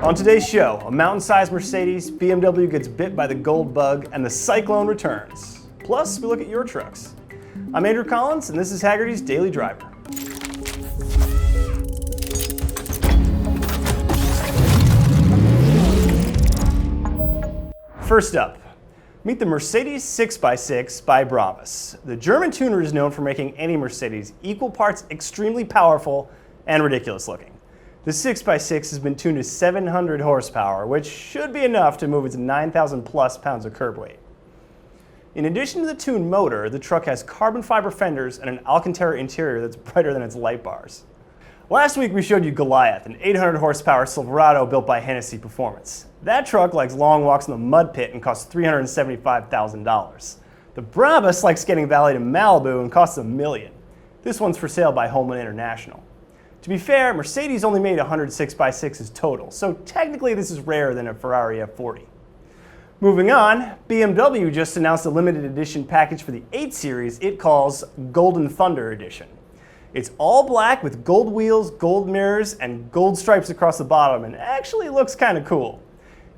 On today's show, a mountain-sized Mercedes, BMW gets bit by the gold bug, and the Syclone returns. Plus, we look at your trucks. I'm Andrew Collins, and this is Haggerty's Daily Driver. First up, meet the Mercedes 6x6 by Brabus. The German tuner is known for making any Mercedes equal parts extremely powerful and ridiculous looking. The 6x6 has been tuned to 700 horsepower, which should be enough to move its 9,000 plus pounds of curb weight. In addition to the tuned motor, the truck has carbon fiber fenders and an Alcantara interior that's brighter than its light bars. Last week we showed you Goliath, an 800 horsepower Silverado built by Haggerty Performance. That truck likes long walks in the mud pit and costs $375,000. The Brabus likes getting valeted in Malibu and costs $1 million. This one's for sale by Holman International. To be fair, Mercedes only made 100 6x6s total, so technically this is rarer than a Ferrari F40. Moving on, BMW just announced a limited edition package for the 8 Series it calls Golden Thunder Edition. It's all black with gold wheels, gold mirrors, and gold stripes across the bottom, and actually looks kind of cool.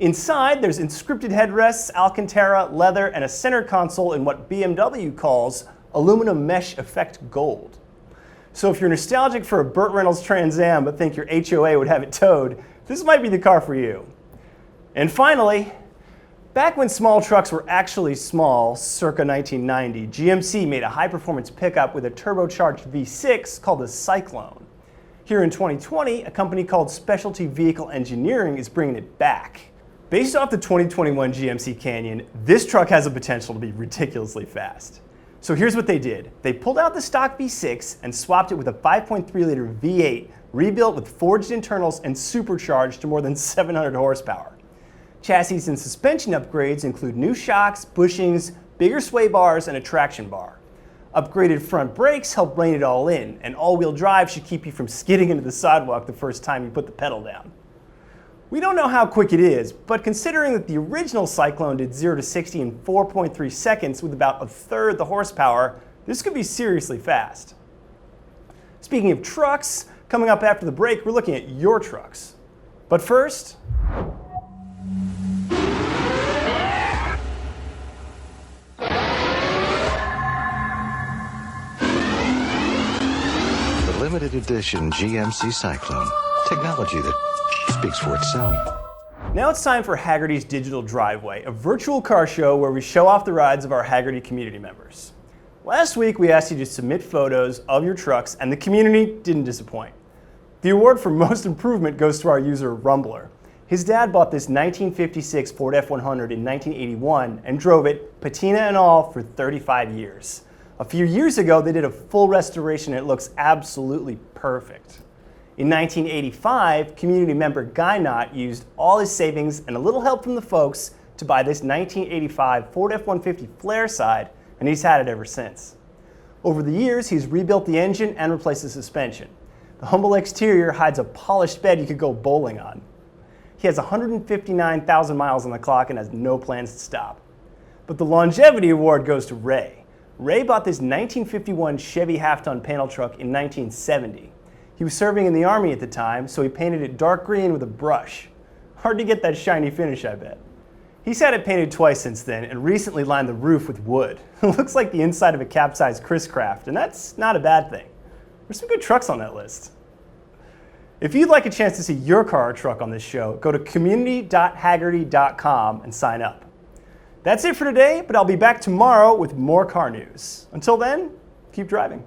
Inside, there's inscripted headrests, Alcantara, leather, and a center console in what BMW calls aluminum mesh effect gold. So if you're nostalgic for a Burt Reynolds Trans Am but think your HOA would have it towed, this might be the car for you. And finally, back when small trucks were actually small, circa 1990, GMC made a high-performance pickup with a turbocharged V6 called the Syclone. Here in 2020, a company called Specialty Vehicle Engineering is bringing it back. Based off the 2021 GMC Canyon, this truck has the potential to be ridiculously fast. So here's what they did. They pulled out the stock V6 and swapped it with a 5.3-liter V8 rebuilt with forged internals and supercharged to more than 700 horsepower. Chassis and suspension upgrades include new shocks, bushings, bigger sway bars, and a traction bar. Upgraded front brakes help rein it all in, and all-wheel drive should keep you from skidding into the sidewalk the first time you put the pedal down. We don't know how quick it is, but considering that the original Syclone did 0 to 60 in 4.3 seconds with about a third the horsepower, this could be seriously fast. Speaking of trucks, coming up after the break, we're looking at your trucks. But first, the limited edition GMC Syclone. Technology that speaks for itself. Now it's time for Haggerty's Digital Driveway, a virtual car show where we show off the rides of our Hagerty community members. Last week we asked you to submit photos of your trucks and the community didn't disappoint. The award for most improvement goes to our user Rumbler. His dad bought this 1956 Ford F100 in 1981 and drove it, patina and all, for 35 years. A few years ago they did a full restoration and it looks absolutely perfect. In 1985, community member Guy Knott used all his savings and a little help from the folks to buy this 1985 Ford F-150 flare side, and he's had it ever since. Over the years, he's rebuilt the engine and replaced the suspension. The humble exterior hides a polished bed you could go bowling on. He has 159,000 miles on the clock and has no plans to stop. But the longevity award goes to Ray. Ray bought this 1951 Chevy half-ton panel truck in 1970. He was serving in the Army at the time, so he painted it dark green with a brush. Hard to get that shiny finish, I bet. He's had it painted twice since then and recently lined the roof with wood. It looks like the inside of a capsized Chris Craft, and that's not a bad thing. There's some good trucks on that list. If you'd like a chance to see your car or truck on this show, go to community.haggerty.com and sign up. That's it for today, but I'll be back tomorrow with more car news. Until then, keep driving.